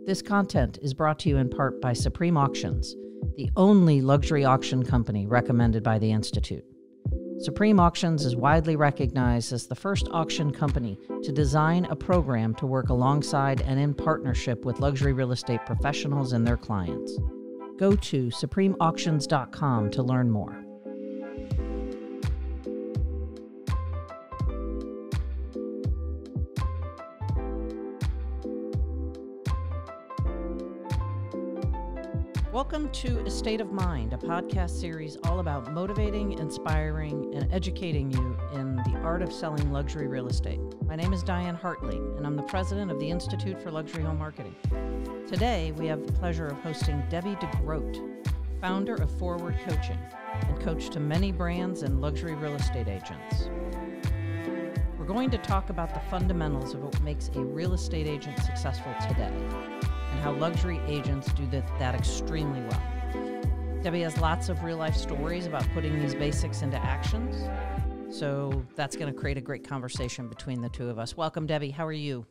This content is brought to you in part by Supreme Auctions, the only luxury auction company recommended by the Institute. Supreme Auctions is widely recognized as the first auction company to design a program to work alongside and in partnership with luxury real estate professionals and their clients. Go to supremeauctions.com to learn more. Welcome to A State of Mind, a podcast series all about motivating, inspiring, and educating you in the art of selling luxury real estate. My name is Diane Hartley, and I'm the president of the Institute for Luxury Home Marketing. Today, we have the pleasure of hosting Debbie Grote, founder of Forward Coaching, and coach to many brands and luxury real estate agents. We're going to talk about the fundamentals of what makes a real estate agent successful today, and how luxury agents do that extremely well. Debbie has lots of real-life stories about putting these basics into actions, so that's going to create a great conversation between the two of us. Welcome, Debbie. How are you?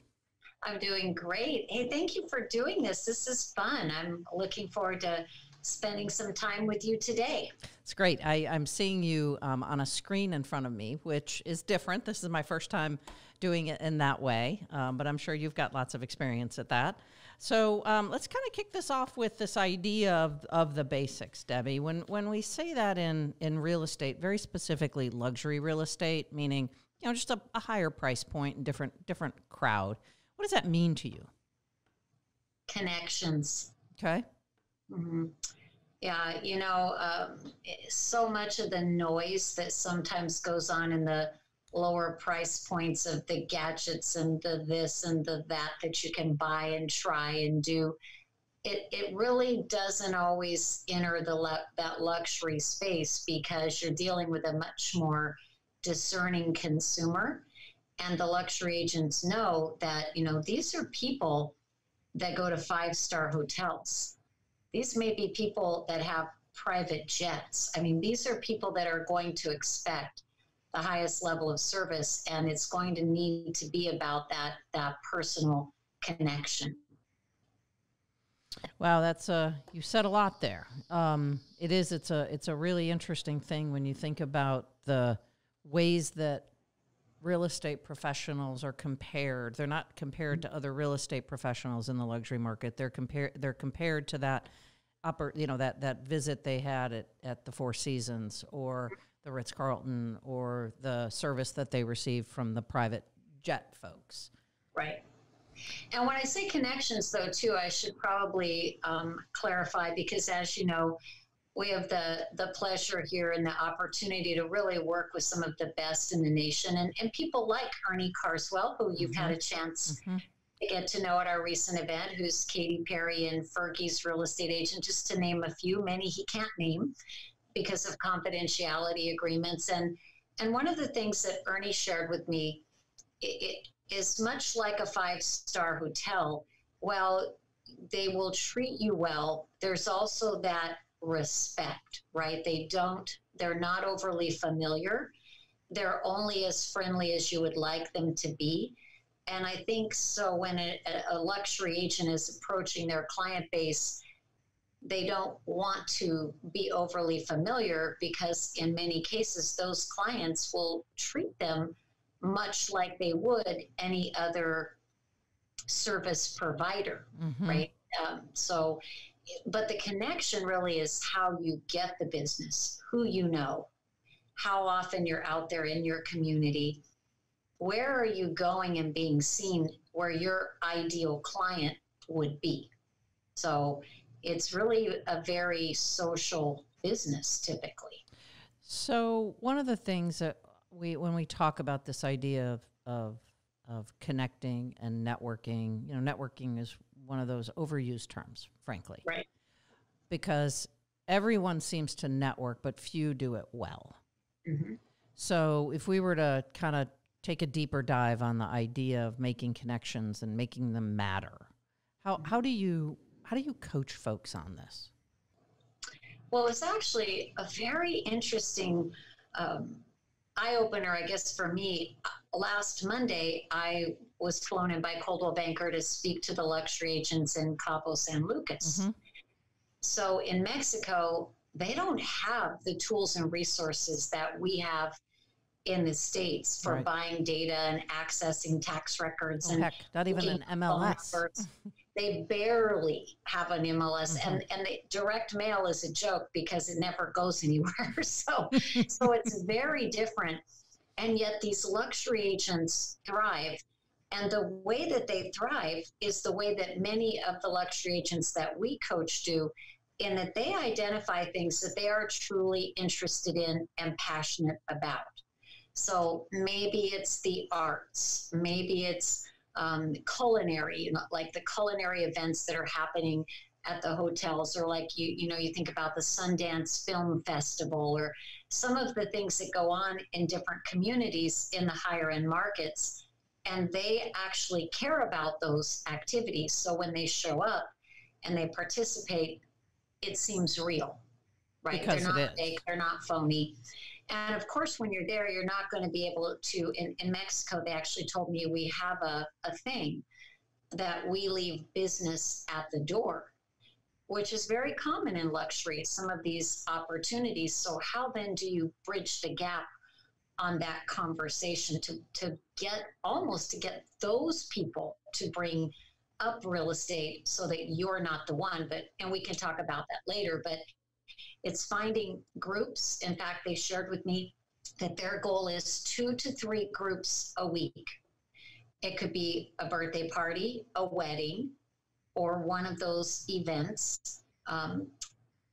I'm doing great. Hey, thank you for doing this. This is fun. I'm looking forward to spending some time with you today. It's great. I'm seeing you on a screen in front of me, which is different. This is my first time doing it in that way, but I'm sure you've got lots of experience at that. So let's kind of kick this off with this idea of the basics, Debbie. When we say that in real estate, very specifically luxury real estate, meaning just a higher price point and different crowd, what does that mean to you? Connections. Okay. Mm-hmm. Yeah, so much of the noise that sometimes goes on in the lower price points of the gadgets and the this and the that you can buy and try and do, it really doesn't always enter that luxury space, because you're dealing with a much more discerning consumer. And the luxury agents know that, these are people that go to 5-star hotels. These may be people that have private jets. I mean, these are people that are going to expect the highest level of service, and it's going to need to be about that personal connection. Wow, that's you said a lot there. It's a really interesting thing when you think about the ways that real estate professionals are compared. They're not compared to other real estate professionals in the luxury market. They're compared to that that visit they had at the Four Seasons or the Ritz-Carlton, or the service that they received from the private jet folks. Right. And when I say connections, though, too, I should probably clarify, because as you know, we have the pleasure here and the opportunity to really work with some of the best in the nation, and people like Ernie Carswell, who you've had a chance to get to know at our recent event, who's Katy Perry and Fergie's real estate agent, just to name a few. Many he can't name because of confidentiality agreements. And one of the things that Ernie shared with me, it is much like a 5-star hotel. Well, they will treat you well. There's also that respect, right? They're not overly familiar. They're only as friendly as you would like them to be. And I think so when a luxury agent is approaching their client base, they don't want to be overly familiar, because in many cases, those clients will treat them much like they would any other service provider, right? But the connection really is how you get the business, who you know, how often you're out there in your community, where are you going and being seen where your ideal client would be. So it's really a very social business typically. So one of the things that when we talk about this idea of connecting and networking, networking is one of those overused terms, frankly. Right. Because everyone seems to network, but few do it well. Mm-hmm. So if we were to kind of take a deeper dive on the idea of making connections and making them matter, how do you coach folks on this? Well, it's actually a very interesting eye-opener, I guess, for me. Last Monday, I was flown in by Coldwell Banker to speak to the luxury agents in Cabo San Lucas. Mm-hmm. So in Mexico, they don't have the tools and resources that we have in the States for Right. buying data and accessing tax records. Oh, and heck, not even an MLS. They barely have an MLS, Mm-hmm. and the direct mail is a joke because it never goes anywhere. So it's very different. And yet these luxury agents thrive. And the way that they thrive is the way that many of the luxury agents that we coach do, in that they identify things that they are truly interested in and passionate about. So maybe it's the arts, maybe it's culinary, like the culinary events that are happening at the hotels, or like you think about the Sundance Film Festival, or some of the things that go on in different communities in the higher end markets, and they actually care about those activities. So when they show up and they participate, it seems real, right? Because they're not it is. fake, they're not phony. And of course, when you're there, you're not going to be able to, in Mexico, they actually told me we have a thing that we leave business at the door, which is very common in luxury, some of these opportunities. So how then do you bridge the gap on that conversation to get those people to bring up real estate so that you're not the one? And we can talk about that later, but it's finding groups. In fact, they shared with me that their goal is 2 to 3 groups a week. It could be a birthday party, a wedding, or one of those events.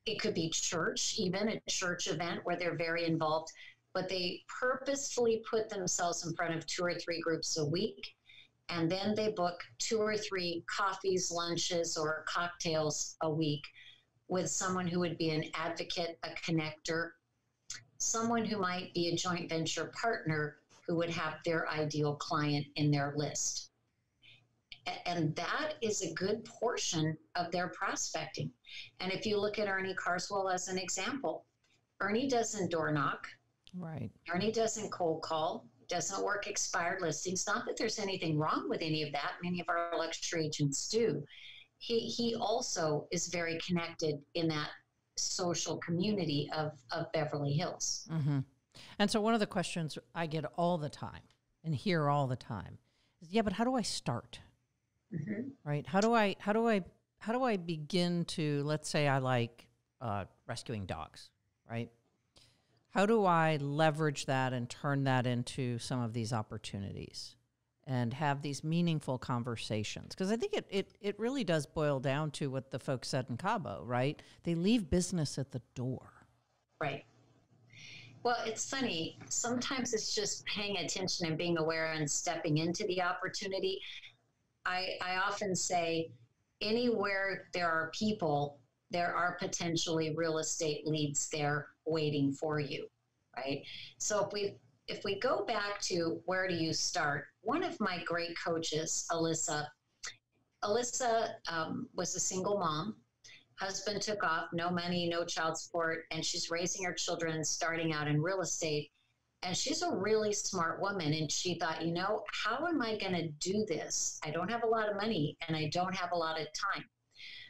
It could be church, even a church event where they're very involved, but they purposefully put themselves in front of 2 or 3 groups a week. And then they book 2 or 3 coffees, lunches, or cocktails a week with someone who would be an advocate, a connector, someone who might be a joint venture partner who would have their ideal client in their list. And that is a good portion of their prospecting. And if you look at Ernie Carswell as an example, Ernie doesn't door knock. Right. Ernie doesn't cold call, doesn't work expired listings. Not that there's anything wrong with any of that. Many of our luxury agents do. He also is very connected in that social community of Beverly Hills. Mm-hmm. And so one of the questions I get all the time and hear all the time is, yeah, but how do I start? Mm-hmm. Right? How do I begin to, let's say I like rescuing dogs, right? How do I leverage that and turn that into some of these opportunities and have these meaningful conversations? Because I think it really does boil down to what the folks said in Cabo, right? They leave business at the door. Right. Well, it's funny. Sometimes it's just paying attention and being aware and stepping into the opportunity. I often say, anywhere there are people, there are potentially real estate leads there waiting for you, right? So if we go back to where do you start, one of my great coaches, Alyssa was a single mom. Husband took off, no money, no child support, and she's raising her children, starting out in real estate. And she's a really smart woman. And she thought, how am I going to do this? I don't have a lot of money and I don't have a lot of time.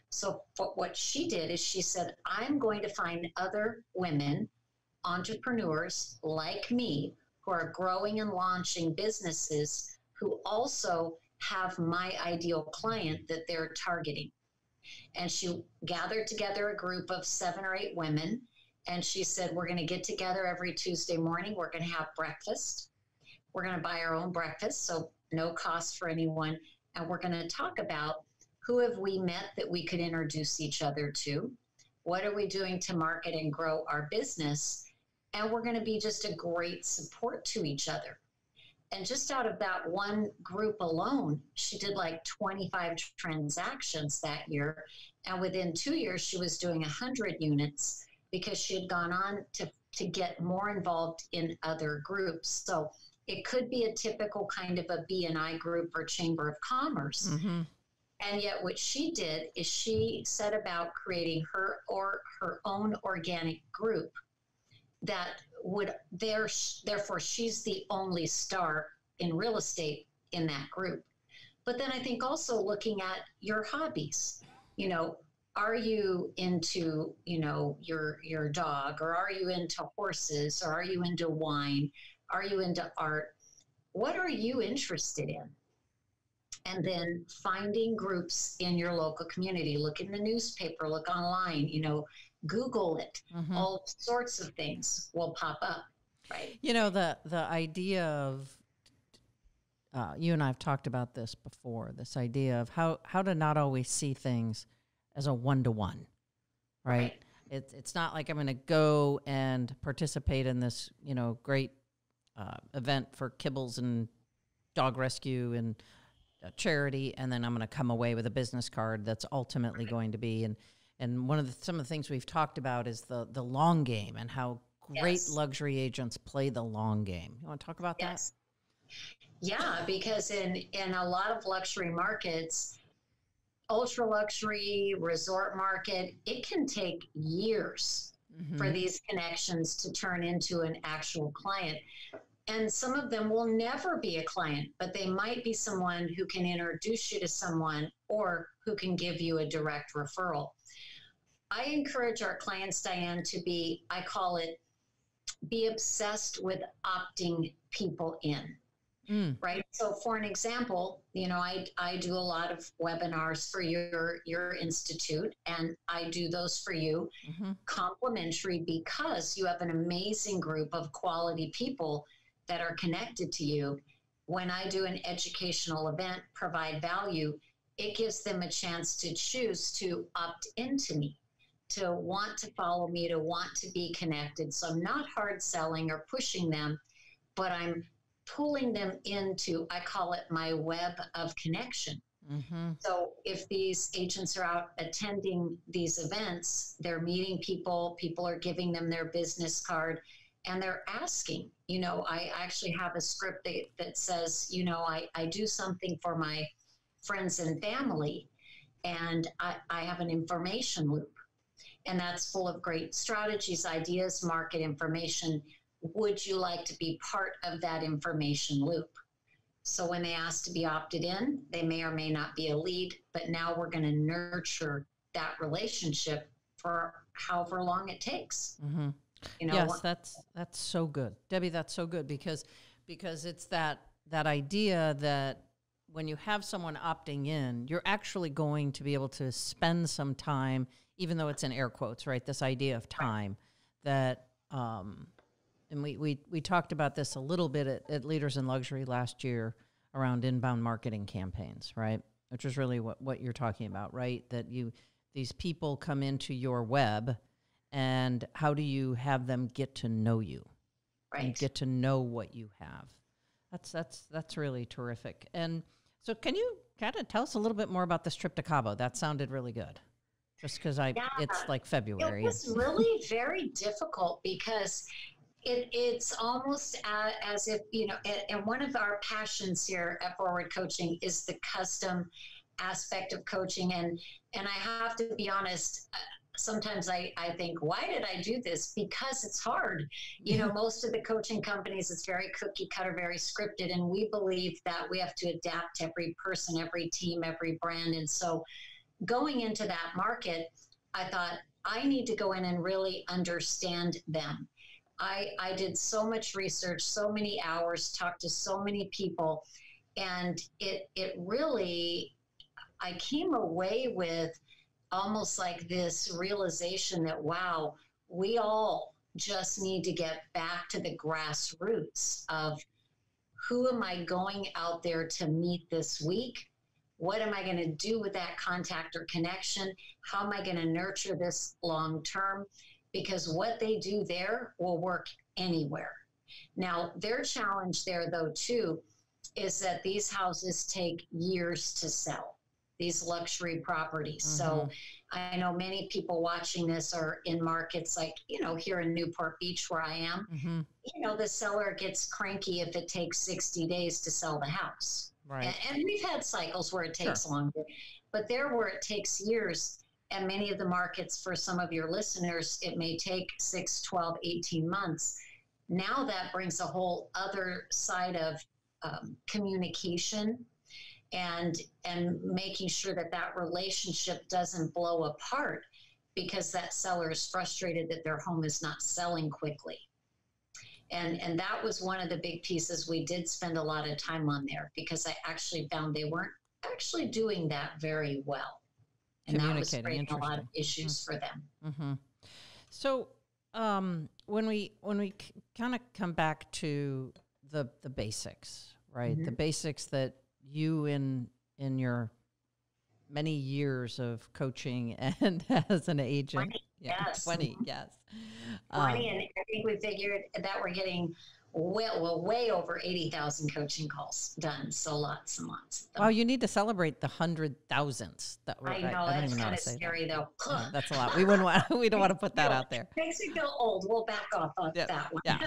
So what she did is she said, I'm going to find other women, entrepreneurs like me, who are growing and launching businesses, who also have my ideal client that they're targeting. And she gathered together a group of 7 or 8 women. And she said, we're going to get together every Tuesday morning. We're going to have breakfast. We're going to buy our own breakfast, so no cost for anyone. And we're going to talk about who have we met that we could introduce each other to? What are we doing to market and grow our business? And we're going to be just a great support to each other. And just out of that one group alone, she did like 25 transactions that year. And within 2 years, she was doing 100 units because she had gone on to get more involved in other groups. So it could be a typical kind of a B&I group or chamber of commerce. Mm-hmm. And yet what she did is she set about creating her own organic group that therefore she's the only star in real estate in that group. But then I think also looking at your hobbies, are you into, your dog, or are you into horses, or are you into wine? Are you into art? What are you interested in? And then finding groups in your local community. Look in the newspaper, look online, Google it. Mm-hmm. All sorts of things will pop up, right? The idea of, you and I have talked about this before, this idea of how to not always see things as a one-to-one, right? It's not like I'm going to go and participate in this, great event for kibbles and dog rescue and charity, and then I'm going to come away with a business card that's ultimately going to be, and some of the things we've talked about is the long game and how great luxury agents play the long game. You want to talk about that? Yeah, because in a lot of luxury markets, ultra luxury resort market, it can take years for these connections to turn into an actual client. And some of them will never be a client, but they might be someone who can introduce you to someone or who can give you a direct referral. I encourage our clients, Diane, to be, I call it, be obsessed with opting people in. Right. So for an example, I do a lot of webinars for your institute, and I do those for you complimentary, because you have an amazing group of quality people that are connected to you. When I do an educational event, provide value, it gives them a chance to choose to opt into me, to want to follow me, to want to be connected. So I'm not hard selling or pushing them, but I'm pulling them into, I call it my web of connection. So if these agents are out attending these events, they're meeting people are giving them their business card, and they're asking, I actually have a script that says, I do something for my friends and family, and I have an information loop, and that's full of great strategies, ideas, market information. Would you like to be part of that information loop? So when they ask to be opted in, they may or may not be a lead, but now we're going to nurture that relationship for however long it takes. Yes, that's so good, Debbie. That's so good because it's that idea that when you have someone opting in, you're actually going to be able to spend some time, even though it's in air quotes, right? This idea of time that. And we talked about this a little bit at Leaders in Luxury last year around inbound marketing campaigns, right? Which is really what you're talking about, right? That these people come into your web, and how do you have them get to know you, right? And get to know what you have. That's really terrific. And so, can you kind of tell us a little bit more about this trip to Cabo? That sounded really good. Just because it's like February. It was really very difficult because. It's almost as if, and one of our passions here at Forward Coaching is the custom aspect of coaching. And I have to be honest, sometimes I think, why did I do this? Because it's hard. Most of the coaching companies, it's very cookie cutter, very scripted. And we believe that we have to adapt to every person, every team, every brand. And so going into that market, I thought I need to go in and really understand them. I did so much research, so many hours, talked to so many people, and it really, I came away with almost like this realization that, wow, we all just need to get back to the grassroots of who am I going out there to meet this week? What am I going to do with that contact or connection? How am I going to nurture this long term? Because what they do there will work anywhere. Now, their challenge there, though, too, is that these houses take years to sell, these luxury properties. So I know many people watching this are in markets like, here in Newport Beach where I am, the seller gets cranky if it takes 60 days to sell the house. Right. And we've had cycles where it takes longer, but there where it takes years. And many of the markets, for some of your listeners, it may take 6, 12, 18 months. Now that brings a whole other side of communication and making sure that that relationship doesn't blow apart because that seller is frustrated that their home is not selling quickly. And that was one of the big pieces we did spend a lot of time on there, because I actually found they weren't actually doing that very well. And that was creating a lot of issues for them. Mm-hmm. So when we kind of come back to the basics, right? Mm-hmm. The basics that you in your many years of coaching and as an agent. 20, yes. 20, yes. 20, and I think we figured that we're getting way over 80,000 coaching calls done. So lots and lots of them. Wow, you need to celebrate the 100,000s. I know, that's kind of scary though. Yeah, that's a lot. We don't want to put that out there. Makes me feel old. We'll back off of that one. Yeah.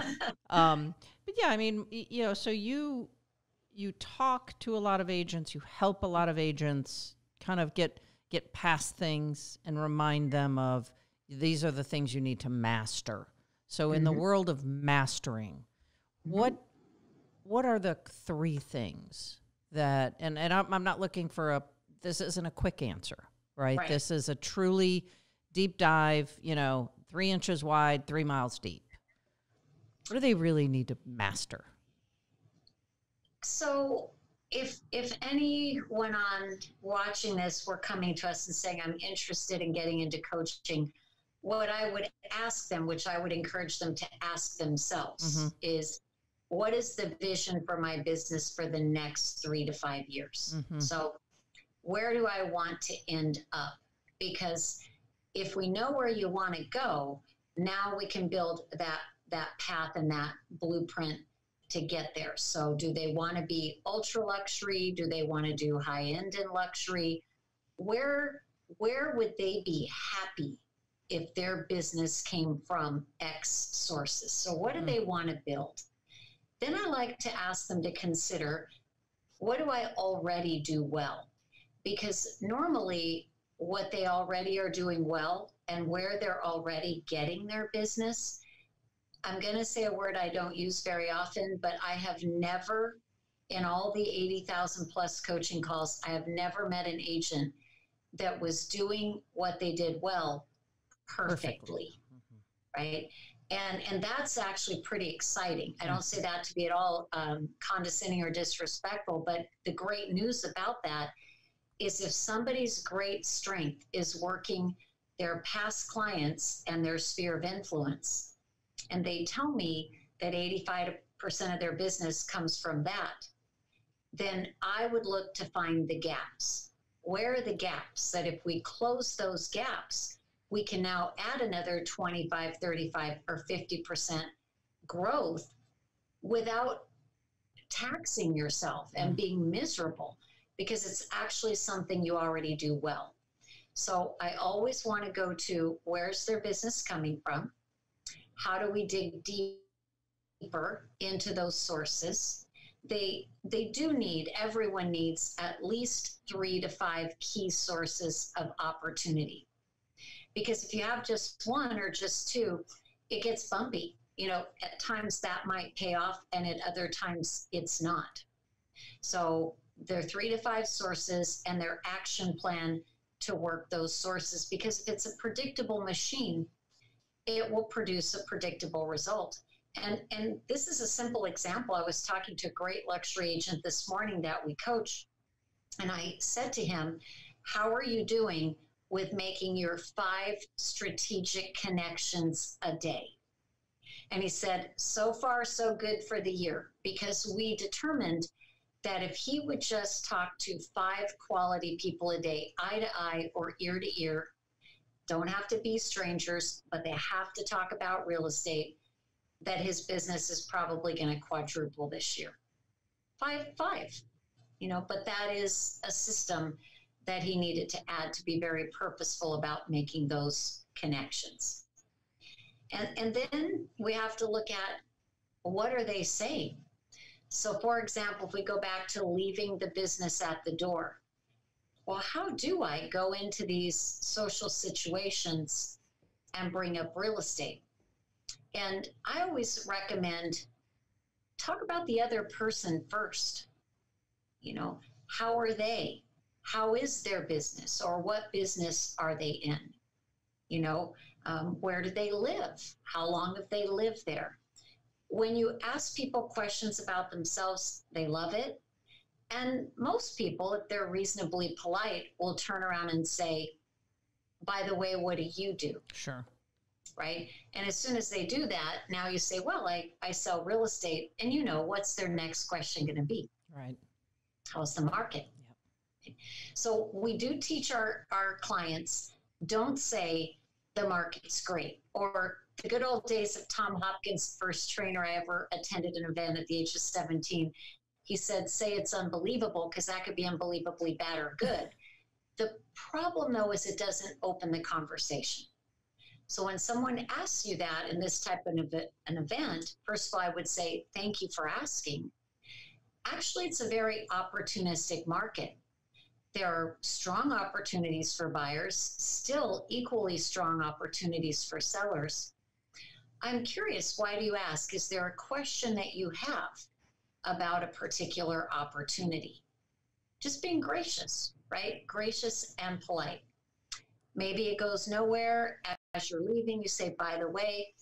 But yeah, I mean, so you talk to a lot of agents, you help a lot of agents kind of get past things and remind them of these are the things you need to master. So in the world of mastering, what are the 3 things that, and I'm not looking for this isn't a quick answer, right? This is a truly deep dive, 3 inches wide, 3 miles deep. What do they really need to master? So if anyone on watching this were coming to us and saying, I'm interested in getting into coaching, what I would ask them, which I would encourage them to ask themselves, is what is the vision for my business for the next 3 to 5 years? So where do I want to end up? Because if we know where you want to go, now we can build that path and that blueprint to get there. So do they want to be ultra luxury? Do they want to do high end in luxury? Where would they be happy if their business came from X sources? So what do they want to build? Then I like to ask them to consider, what do I already do well? Because normally what they already are doing well and where they're already getting their business, I'm going to say a word I don't use very often, but I have never, in all the 80,000 plus coaching calls, I have never met an agent that was doing what they did well perfectly. Right? And that's actually pretty exciting. I don't say that to be at all condescending or disrespectful, but the great news about that is if somebody's great strength is working their past clients and their sphere of influence, and they tell me that 85% of their business comes from that, then I would look to find the gaps. Where are the gaps that if we close those gaps, we can now add another 25, 35, or 50% growth without taxing yourself and being miserable, because it's actually something you already do well. So I always want to go to, where's their business coming from? How do we dig deeper into those sources? Everyone needs at least 3 to 5 key sources of opportunity. Because if you have just 1 or just 2, it gets bumpy. At times that might pay off and at other times it's not. So there are 3 to 5 sources and their action plan to work those sources, because if it's a predictable machine, it will produce a predictable result. And this is a simple example. I was talking to a great luxury agent this morning that we coach, and I said to him, how are you doing with making your 5 strategic connections a day? And he said, so far, so good for the year, because we determined that if he would just talk to 5 quality people a day, eye to eye or ear to ear, don't have to be strangers, but they have to talk about real estate, that his business is probably going to quadruple this year. 5, but that is a system that he needed to add to be very purposeful about making those connections. And then we have to look at, what are they saying? So for example, if we go back to leaving the business at the door, well, how do I go into these social situations and bring up real estate? And I always recommend talk about the other person first. You know, how are they? How is their business, or what business are they in? You know, where do they live? How long have they lived there? When you ask people questions about themselves, they love it. And most people, if they're reasonably polite, will turn around and say, by the way, what do you do? Sure. Right? And as soon as they do that, now you say, well, I sell real estate. And you know, what's their next question going to be? Right. How's the market? Yep. So we do teach our clients, don't say the market's great, or the good old days of Tom Hopkins, first trainer I ever attended an event at the age of 17. He said, say it's unbelievable, because that could be unbelievably bad or good. The problem, though, is it doesn't open the conversation. So when someone asks you that in this type of an event, first of all, I would say, thank you for asking. Actually, it's a very opportunistic market. There are strong opportunities for buyers, still equally strong opportunities for sellers. I'm curious, why do you ask? Is there a question that you have about a particular opportunity? Just being gracious, right? Gracious and polite. Maybe it goes nowhere. As you're leaving, you say, by the way,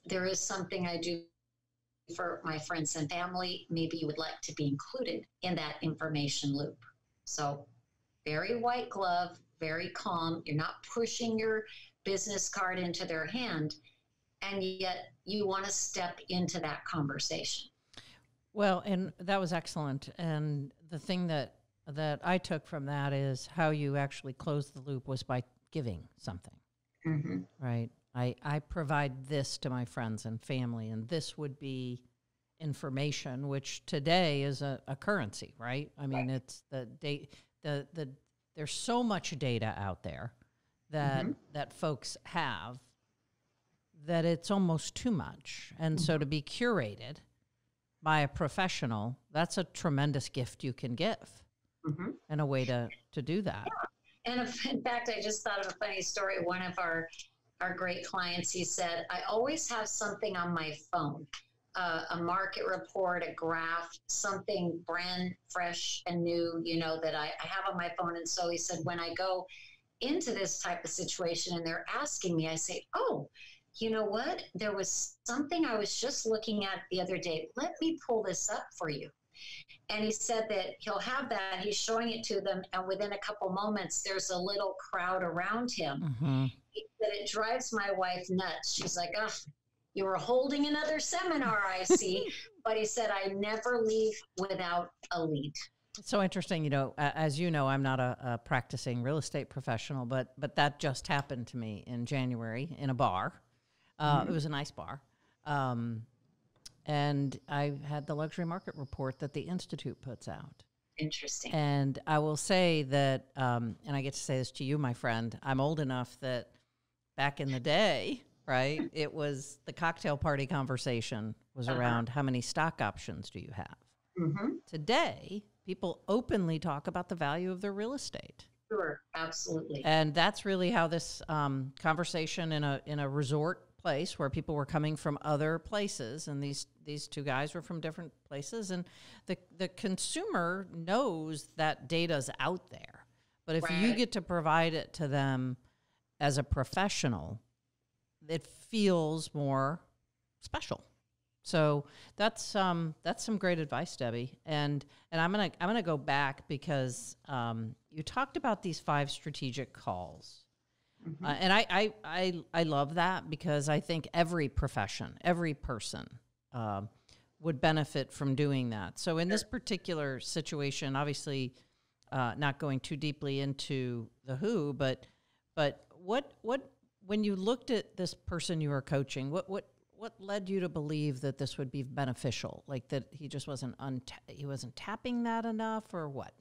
there is something I do for my friends and family. Maybe you would like to be included in that information loop. So very white glove, very calm. You're not pushing your business card into their hand, and yet you want to step into that conversation. Well, and that was excellent. And the thing that I took from that is how you actually closed the loop was by giving something, mm-hmm. right? I provide this to my friends and family, and this would be information, which today is a currency, right? I mean, it's there's so much data out there that mm-hmm. that folks have that it's almost too much. And so to be curated by a professional, that's a tremendous gift you can give, mm-hmm. and a way to do that. Yeah. And in fact, I just thought of a funny story. One of our great clients, he said, I always have something on my phone, a market report, a graph, something brand fresh and new, you know, that I have on my phone. And so he said, when I go into this type of situation and they're asking me, I say, oh, you know what? There was something I was just looking at the other day. Let me pull this up for you. And he said that he'll have that. He's showing it to them. And within a couple moments, there's a little crowd around him. Mm-hmm. He said, it drives my wife nuts. She's like, oh, you were holding another seminar, I see. But he said, I never leave without a lead. It's so interesting. You know, as you know, I'm not a practicing real estate professional, but that just happened to me in January in a bar. Mm-hmm. It was a nice bar. And I had the luxury market report that the Institute puts out. Interesting. And I will say that, and I get to say this to you, my friend, I'm old enough that back in the day, right, it was the cocktail party conversation was around how many stock options do you have? Mm-hmm. Today, people openly talk about the value of their real estate. Sure, absolutely. And that's really how this conversation in a resort place where people were coming from other places, and these two guys were from different places, and the consumer knows that data's out there. But if you get to provide it to them as a professional, it feels more special. So that's some great advice, Debbie. And I'm gonna go back because you talked about these 5 strategic calls. Mm-hmm. And I love that, because I think every profession, every person would benefit from doing that. So in this particular situation, obviously not going too deeply into the who, but what when you looked at this person you were coaching, what led you to believe that this would be beneficial? Like that he just wasn't tapping that enough, or what?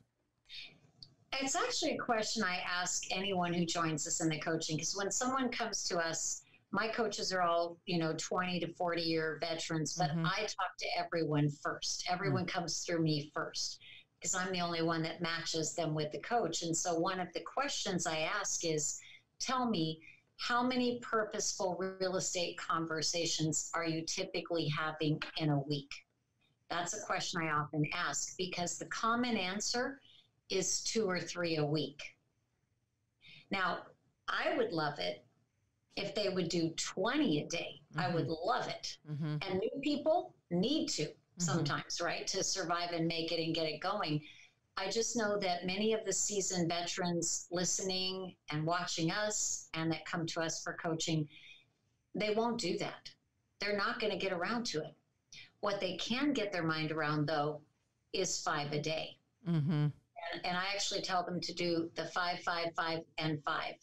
It's actually a question I ask anyone who joins us in the coaching, because when someone comes to us, my coaches are all, 20 to 40 year veterans, but I talk to everyone first. Everyone comes through me first, because I'm the only one that matches them with the coach. And so one of the questions I ask is, tell me, how many purposeful real estate conversations are you typically having in a week? That's a question I often ask, because the common answer is 2 or 3 a week. Now, I would love it if they would do 20 a day. I would love it. And new people need to sometimes, right, to survive and make it and get it going. I just know that many of the seasoned veterans listening and watching us and that come to us for coaching, they won't do that. They're not going to get around to it. What they can get their mind around, though, is 5 a day. And I actually tell them to do the 5, 5, 5, and 5.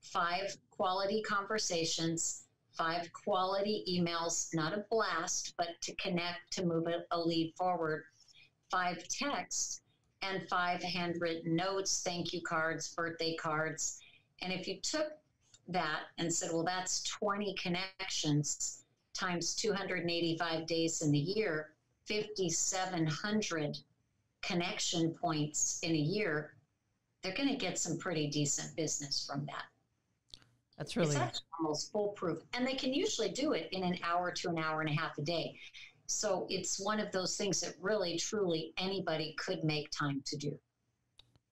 5 quality conversations, 5 quality emails, not a blast, but to connect, to move a lead forward, 5 texts, and 5 handwritten notes, thank you cards, birthday cards. And if you took that and said, well, that's 20 connections times 285 days in the year, 5,700 connection points in a year, they're going to get some pretty decent business from that. That's really, it's actually almost foolproof. And they can usually do it in an hour to an hour and a half a day. So it's one of those things that really, truly anybody could make time to do.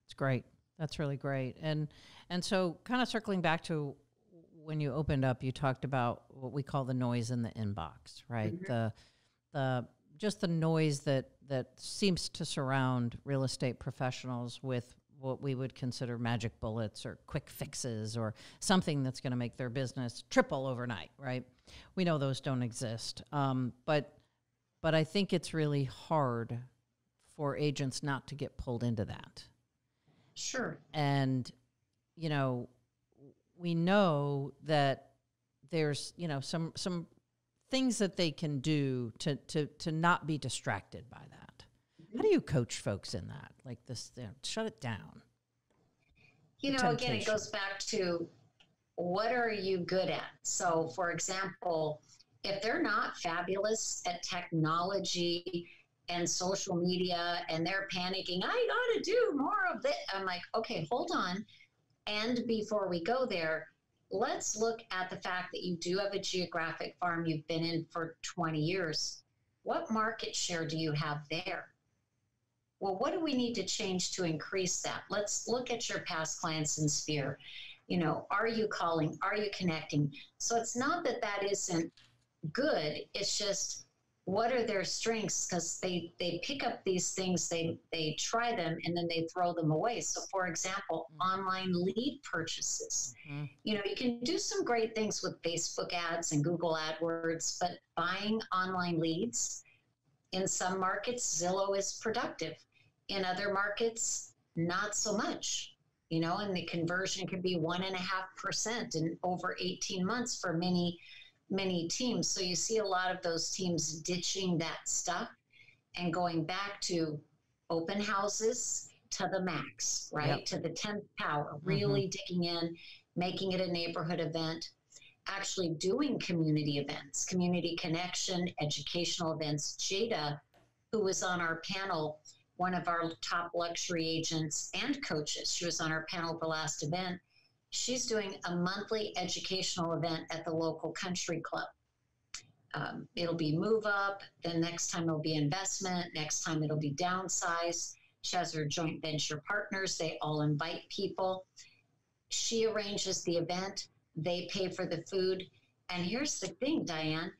It's great. That's really great. And so kind of circling back to when you opened up, you talked about what we call the noise in the inbox, right? The just the noise that seems to surround real estate professionals with what we would consider magic bullets or quick fixes or something that's going to make their business triple overnight, right? We know those don't exist. But I think it's really hard for agents not to get pulled into that. Sure. And, you know, we know that there's, you know, some things that they can do to not be distracted by that. How do you coach folks in that? Like this, you know, shut it down. You know, again, it goes back to what are you good at? So, for example, if they're not fabulous at technology and social media and they're panicking, I got to do more of this. I'm like, okay, hold on. And before we go there, let's look at the fact that you do have a geographic farm you've been in for 20 years. What market share do you have there? Well, what do we need to change to increase that? Let's look at your past clients in Sphere. You know, are you calling? Are you connecting? So it's not that that isn't good. It's just, what are their strengths? Because they pick up these things, they try them, and then they throw them away. So, for example, online lead purchases. You know, you can do some great things with Facebook ads and Google AdWords, but buying online leads, in some markets, Zillow is productive. In other markets, not so much. You know, and the conversion could be 1.5% in over 18 months for many teams. So you see a lot of those teams ditching that stuff and going back to open houses to the max, right? To the 10th power, really digging in, making it a neighborhood event, actually doing community events, community connection, educational events. Jada, who was on our panel, one of our top luxury agents and coaches, she was on our panel at the last event. She's doing a monthly educational event at the local country club. It'll be move up. Then next time it'll be investment. Next time it'll be downsize. She has her joint venture partners. They all invite people. She arranges the event. They pay for the food. And here's the thing, Diane.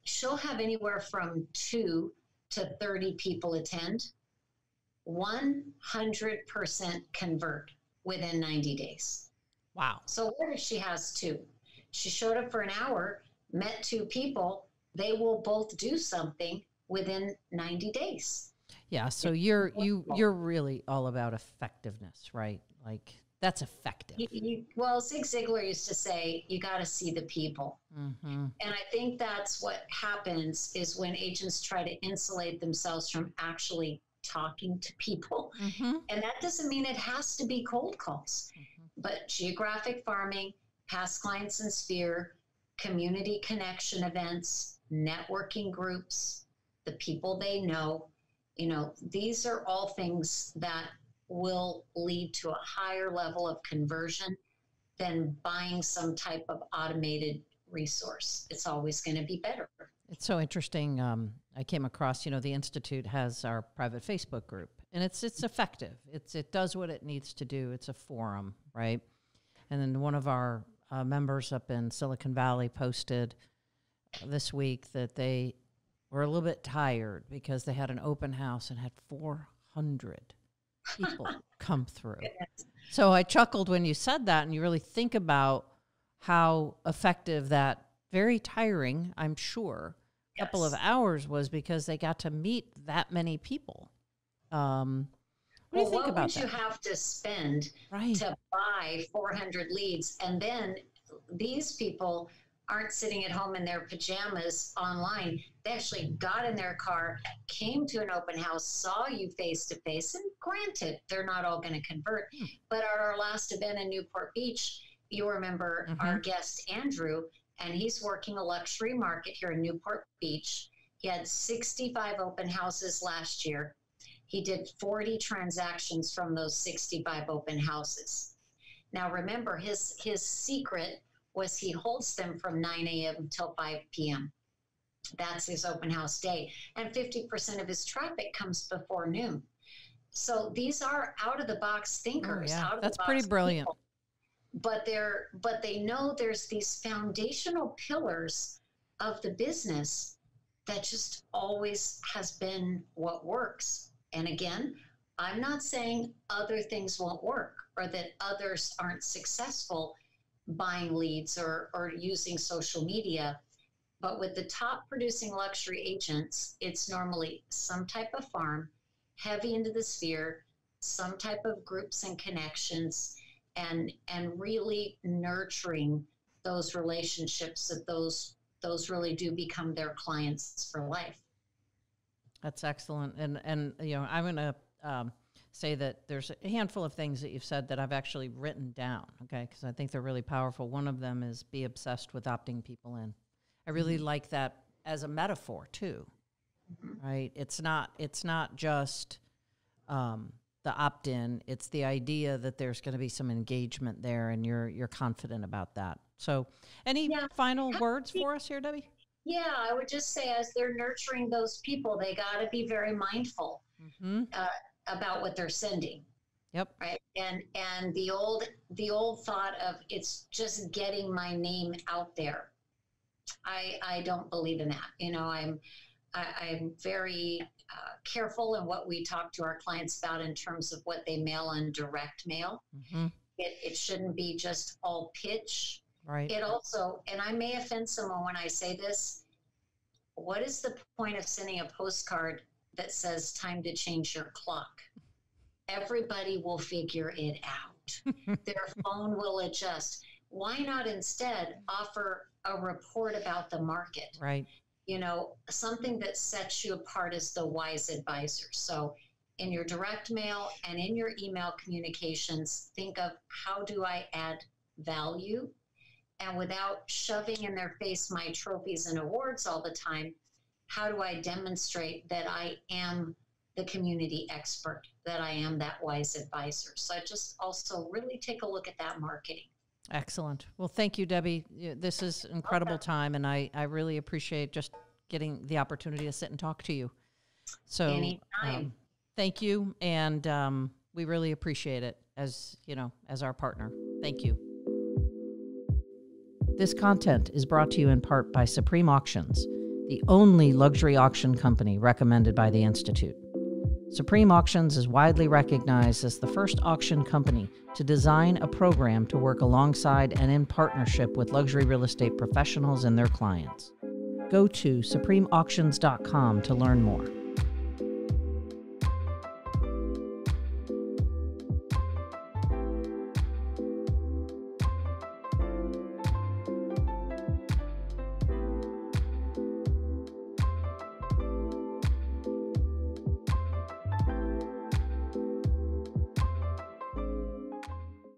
She'll have anywhere from 2 to 30 people attend. 100% convert within 90 days. Wow. So what if she has 2? She showed up for an hour, met 2 people. They will both do something within 90 days. Yeah. So you're really all about effectiveness, right? Like that's effective. Well, Zig Ziglar used to say, you got to see the people. And I think that's what happens is when agents try to insulate themselves from actually talking to people. And that doesn't mean it has to be cold calls, but geographic farming, past clients in Sphere, community connection events, networking groups, the people they know, you know, these are all things that will lead to a higher level of conversion than buying some type of automated resource. It's always going to be better. It's so interesting. I came across, the Institute has our private Facebook group, and it's effective. It does what it needs to do. It's a forum, right? And then one of our members up in Silicon Valley posted this week that they were a little bit tired because they had an open house and had 400 people come through. So I chuckled when you said that, and you really think about how effective that very tiring, I'm sure, couple of hours was, because they got to meet that many people. What do you think about that? What would you have to spend to buy 400 leads? And then these people aren't sitting at home in their pajamas online. They actually got in their car, came to an open house, saw you face to face, and granted, they're not all going to convert. But at our last event in Newport Beach, you remember our guest, Andrew, and he's working a luxury market here in Newport Beach. He had 65 open houses last year. He did 40 transactions from those 65 open houses. Now, remember, his secret was he holds them from 9 a.m. until 5 p.m. That's his open house day. And 50% of his traffic comes before noon. So these are out-of-the-box thinkers. That's pretty brilliant. People. But they know there's these foundational pillars of the business that just always has been what works. And again, I'm not saying other things won't work or that others aren't successful buying leads or using social media. But with the top producing luxury agents, it's normally some type of farm, heavy into the sphere, some type of groups and connections, and really nurturing those relationships that those really do become their clients for life. That's excellent. And I'm going to say that there's a handful of things that you've said that I've actually written down, okay, because I think they're really powerful. One of them is be obsessed with opting people in. I really like that as a metaphor too, right? It's not just the opt-in. It's the idea that there's going to be some engagement there, and you're confident about that. So, any final words for us here, Debbie? Yeah, I would just say, as they're nurturing those people, they got to be very mindful about what they're sending. Yep. Right. And the old thought of it's just getting my name out there. I don't believe in that. I'm very careful in what we talk to our clients about in terms of what they mail on direct mail. It shouldn't be just all pitch. Right. It also, and I may offend someone when I say this, what is the point of sending a postcard that says time to change your clock? Everybody will figure it out. Their phone will adjust. Why not instead offer a report about the market? Right. Something that sets you apart as the wise advisor. So in your direct mail and in your email communications, think of how do I add value? And without shoving in their face my trophies and awards all the time, how do I demonstrate that I am the community expert, that I am that wise advisor? So I just also really take a look at that marketing. Excellent. Well, thank you, Debbie. This is incredible time, and I really appreciate just getting the opportunity to sit and talk to you. So anytime. Thank you, and we really appreciate it as our partner. Thank you. This content is brought to you in part by Supreme Auctions, the only luxury auction company recommended by the Institute. Supreme Auctions is widely recognized as the first auction company to design a program to work alongside and in partnership with luxury real estate professionals and their clients. Go to supremeauctions.com to learn more.